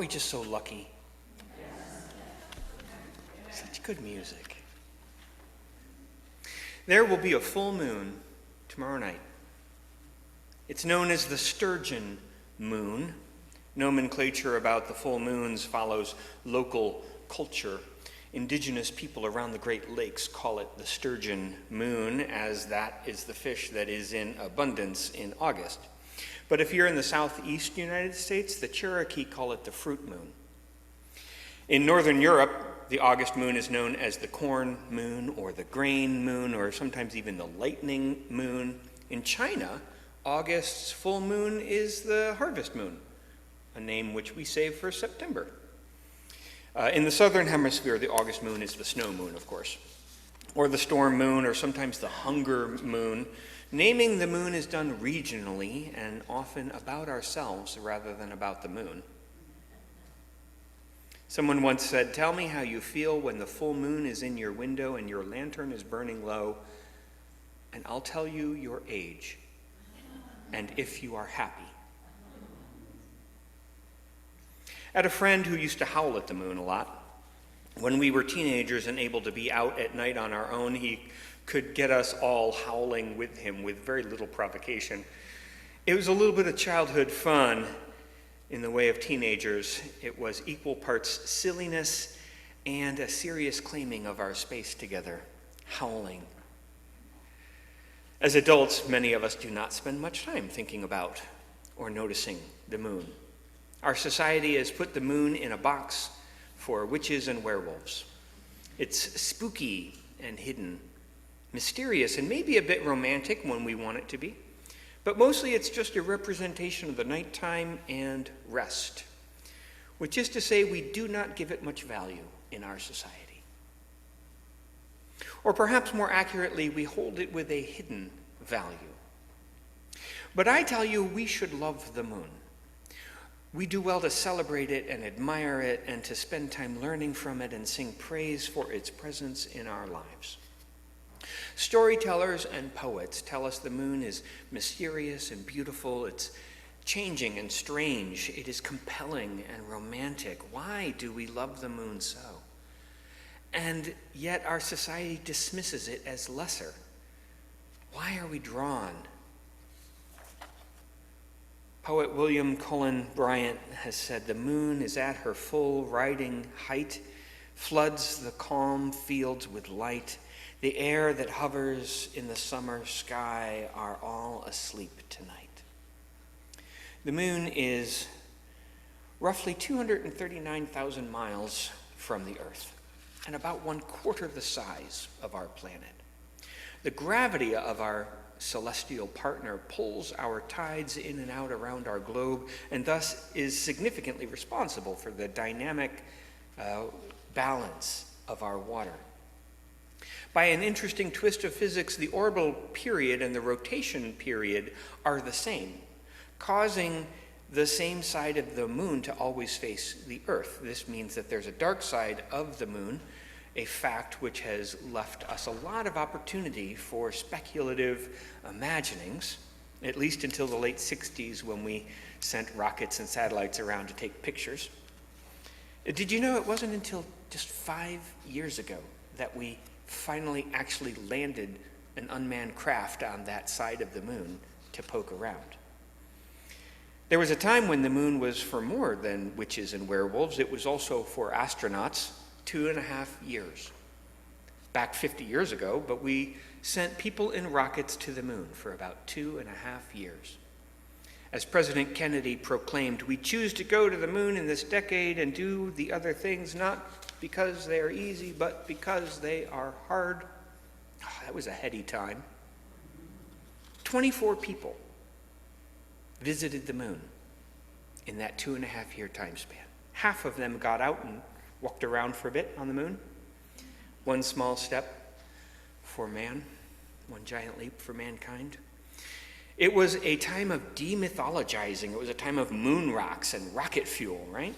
we just so lucky? Such good music. There will be a full moon tomorrow night. It's known as the sturgeon moon. Nomenclature about the full moons follows local culture. Indigenous people around the Great Lakes call it the sturgeon moon, as that is the fish that is in abundance in August. But if you're in the southeast United States, the Cherokee call it the fruit moon. In Northern Europe, the August moon is known as the corn moon or the grain moon or sometimes even the lightning moon. In China, August's full moon is the harvest moon, a name which we save for September. In the southern hemisphere, the August moon is the snow moon, of course, or the storm moon, or sometimes the hunger moon. Naming the moon is done regionally and often about ourselves rather than about the moon. Someone once said, "Tell me how you feel when the full moon is in your window and your lantern is burning low, and I'll tell you your age and if you are happy." I had a friend who used to howl at the moon a lot. When we were teenagers and able to be out at night on our own, he could get us all howling with him with very little provocation. It was a little bit of childhood fun. In the way of teenagers, it was equal parts silliness and a serious claiming of our space together, howling. As adults, many of us do not spend much time thinking about or noticing the moon. Our society has put the moon in a box for witches and werewolves. It's spooky and hidden, mysterious, and maybe a bit romantic when we want it to be. But mostly it's just a representation of the nighttime and rest, which is to say we do not give it much value in our society. Or perhaps more accurately, we hold it with a hidden value. But I tell you, we should love the moon. We do well to celebrate it and admire it and to spend time learning from it and sing praise for its presence in our lives. Storytellers and poets tell us the moon is mysterious and beautiful. It's changing and strange. It is compelling and romantic. Why do we love the moon so? And yet our society dismisses it as lesser. Why are we drawn? Poet William Cullen Bryant has said, "The moon is at her full riding height, floods the calm fields with light. The air that hovers in the summer sky are all asleep tonight." The moon is roughly 239,000 miles from the Earth and about 1/4 the size of our planet. The gravity of our celestial partner pulls our tides in and out around our globe and thus is significantly responsible for the dynamic balance of our water. By an interesting twist of physics, the orbital period and the rotation period are the same, causing the same side of the moon to always face the Earth. This means that there's a dark side of the moon, a fact which has left us a lot of opportunity for speculative imaginings, at least until the late 60s when we sent rockets and satellites around to take pictures. Did you know it wasn't until just 5 years ago that we finally actually landed an unmanned craft on that side of the moon to poke around? There was a time when the moon was for more than witches and werewolves. It was also for astronauts. 2.5 years. Back 50 years ago, but we sent people in rockets to the moon for about 2.5 years. As President Kennedy proclaimed, "We choose to go to the moon in this decade and do the other things not because they are easy, but because they are hard." Oh, that was a heady time. 24 people visited the moon in that 2.5 year time span. Half of them got out and walked around for a bit on the moon. One small step for man, one giant leap for mankind. It was a time of demythologizing. It was a time of moon rocks and rocket fuel, right?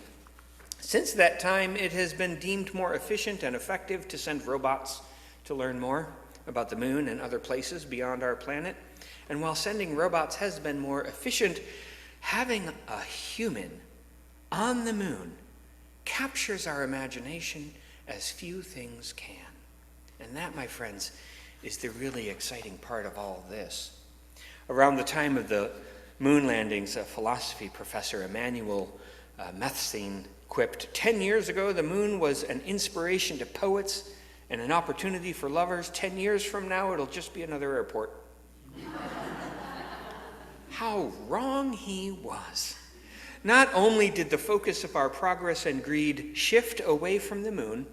Since that time, it has been deemed more efficient and effective to send robots to learn more about the moon and other places beyond our planet. And while sending robots has been more efficient, having a human on the moon captures our imagination as few things can. And that, my friends, is the really exciting part of all this. Around the time of the moon landings, a philosophy professor, Emmanuel Methstein, quipped, 10 years ago, the moon was an inspiration to poets and an opportunity for lovers. 10 years from now, it'll just be another airport. How wrong he was. Not only did the focus of our progress and greed shift away from the moon,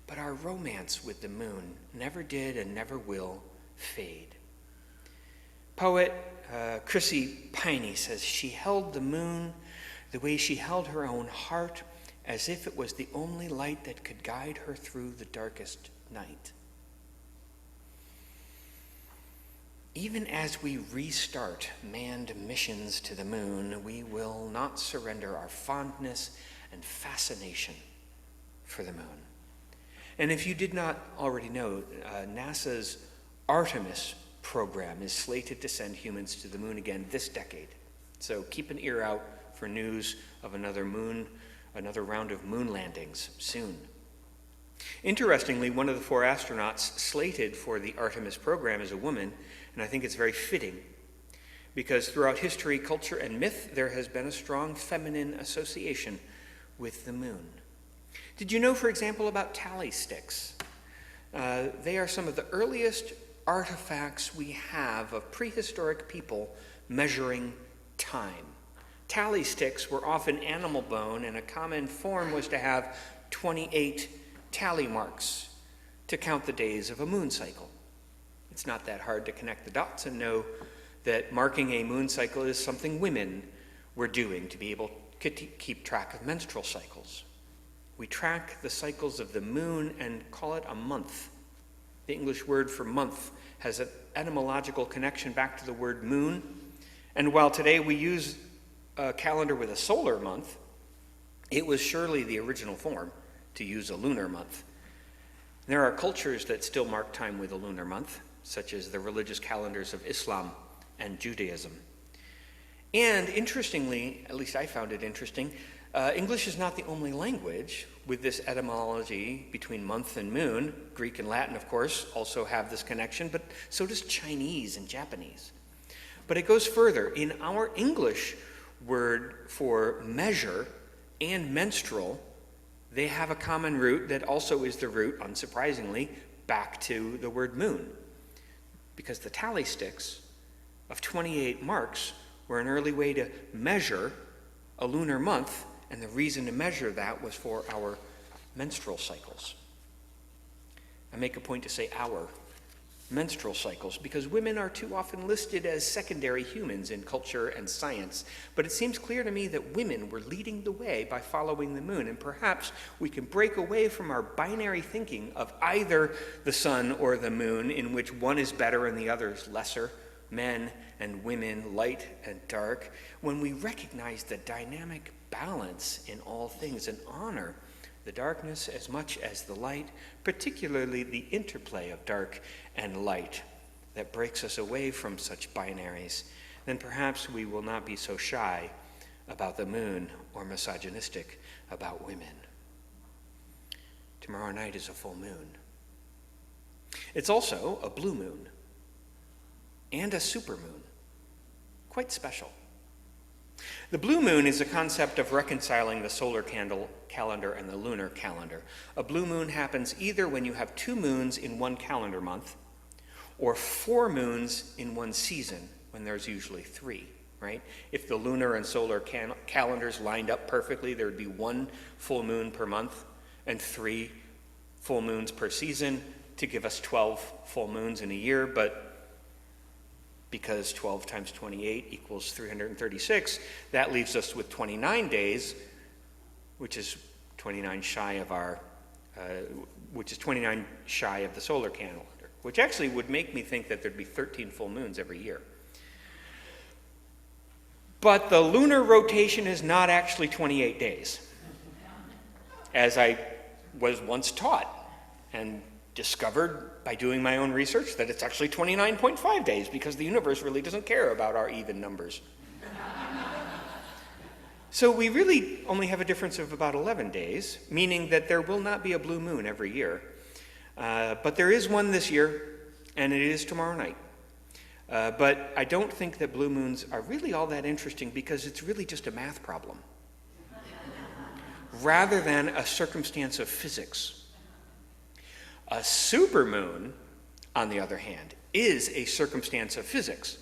but our romance with the moon never did and never will fade. Poet Chrissy Piney says she held the moon the way she held her own heart, as if it was the only light that could guide her through the darkest night. Even as we restart manned missions to the moon, we will not surrender our fondness and fascination for the moon. And if you did not already know, NASA's Artemis program is slated to send humans to the moon again this decade. So keep an ear out for news of another round of moon landings soon. Interestingly, one of the 4 astronauts slated for the Artemis program is a woman, and I think it's very fitting, because throughout history, culture, and myth, there has been a strong feminine association with the moon. Did you know, for example, about tally sticks? They are some of the earliest artifacts we have of prehistoric people measuring time. Tally sticks were often animal bone, and a common form was to have 28 tally marks to count the days of a moon cycle. It's not that hard to connect the dots and know that marking a moon cycle is something women were doing to be able to keep track of menstrual cycles. We track the cycles of the moon and call it a month. The English word for month has an etymological connection back to the word moon, and while today we use a calendar with a solar month, it was surely the original form to use a lunar month. There are cultures that still mark time with a lunar month, such as the religious calendars of Islam and Judaism. And interestingly, at least I found it interesting, English is not the only language with this etymology between month and moon. Greek and Latin, of course, also have this connection, but so does Chinese and Japanese. But it goes further. In our English word for measure and menstrual, they have a common root that also is the root, unsurprisingly, back to the word moon. Because the tally sticks of 28 marks were an early way to measure a lunar month, and the reason to measure that was for our menstrual cycles. I make a point to say our menstrual cycles, because women are too often listed as secondary humans in culture and science. But it seems clear to me that women were leading the way by following the moon, and perhaps we can break away from our binary thinking of either the sun or the moon, in which one is better and the other is lesser, men and women, light and dark, when we recognize the dynamic balance in all things and honor the darkness as much as the light, particularly the interplay of dark and light that breaks us away from such binaries, then perhaps we will not be so shy about the moon or misogynistic about women. Tomorrow night is a full moon. It's also a blue moon and a supermoon. Quite special. The blue moon is a concept of reconciling the solar calendar and the lunar calendar. A blue moon happens either when you have 2 moons in one calendar month, or 4 moons in one season, when there's usually 3, right? If the lunar and solar calendars lined up perfectly, there would be 1 full moon per month and 3 full moons per season to give us 12 full moons in a year, but because 12 times 28 equals 336, that leaves us with 29 days, which is 29 shy of the solar calendar, which actually would make me think that there'd be 13 full moons every year. But the lunar rotation is not actually 28 days, as I was once taught and discovered by doing my own research that it's actually 29.5 days, because the universe really doesn't care about our even numbers. So we really only have a difference of about 11 days, meaning that there will not be a blue moon every year. But there is one this year, and it is tomorrow night. But I don't think that blue moons are really all that interesting because it's really just a math problem rather than a circumstance of physics. A supermoon, on the other hand, is a circumstance of physics.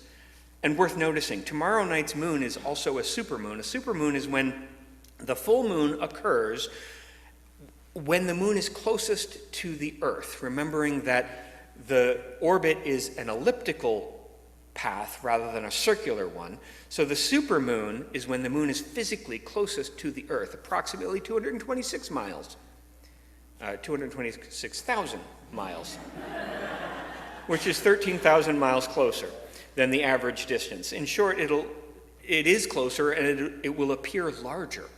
And worth noticing, tomorrow night's moon is also a supermoon. A supermoon is when the full moon occurs when the moon is closest to the Earth, remembering that the orbit is an elliptical path rather than a circular one. So the supermoon is when the moon is physically closest to the Earth, approximately 226 miles, 226,000 miles, which is 13,000 miles closer than the average distance. In short, it is closer and it will appear larger.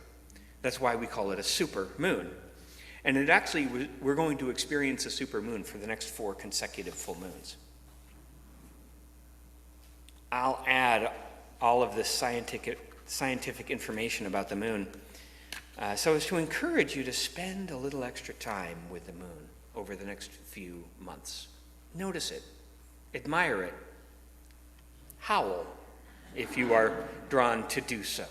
That's why we call it a super moon. And we're going to experience a super moon for the next 4 consecutive full moons. I'll add all of this scientific information about the moon so as to encourage you to spend a little extra time with the moon over the next few months. Notice it, admire it, howl if you are drawn to do so.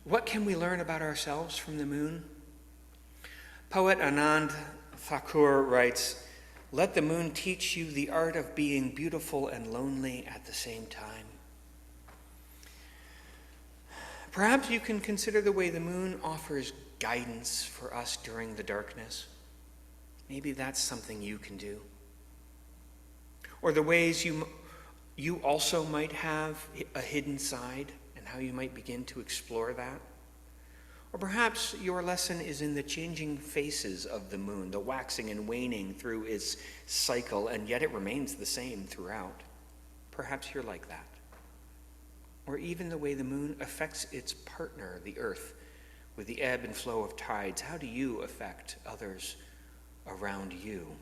What can we learn about ourselves from the moon? Poet Anand Thakur writes, "Let the moon teach you the art of being beautiful and lonely at the same time." Perhaps you can consider the way the moon offers guidance for us during the darkness. Maybe that's something you can do. Or the ways you also might have a hidden side and how you might begin to explore that. Or perhaps your lesson is in the changing phases of the moon, the waxing and waning through its cycle, and yet it remains the same throughout. Perhaps you're like that. Or even the way the moon affects its partner, the earth, with the ebb and flow of tides. How do you affect others around you?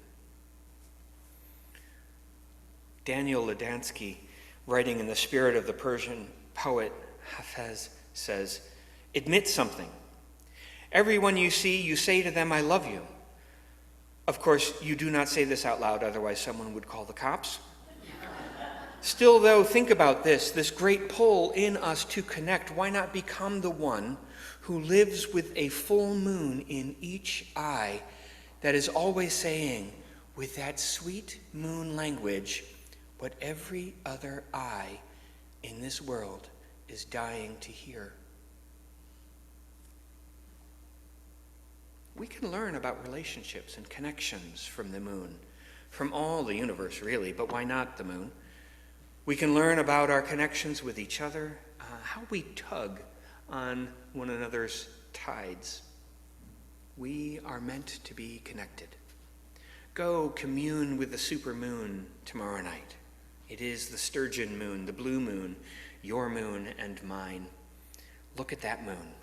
Daniel Ladansky, writing in the spirit of the Persian poet Hafez, says, "Admit something. Everyone you see, you say to them, 'I love you.' Of course, you do not say this out loud, otherwise someone would call the cops. Still, though, think about this great pull in us to connect. Why not become the one who lives with a full moon in each eye that is always saying, with that sweet moon language, what every other eye in this world is dying to hear?" We can learn about relationships and connections from the moon, from all the universe really, but why not the moon? We can learn about our connections with each other, how we tug on one another's tides. We are meant to be connected. Go commune with the supermoon tomorrow night. It is the sturgeon moon, the blue moon, your moon and mine. Look at that moon.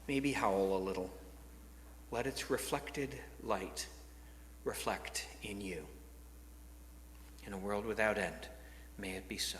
Maybe howl a little. Let its reflected light reflect in you. In a world without end, may it be so.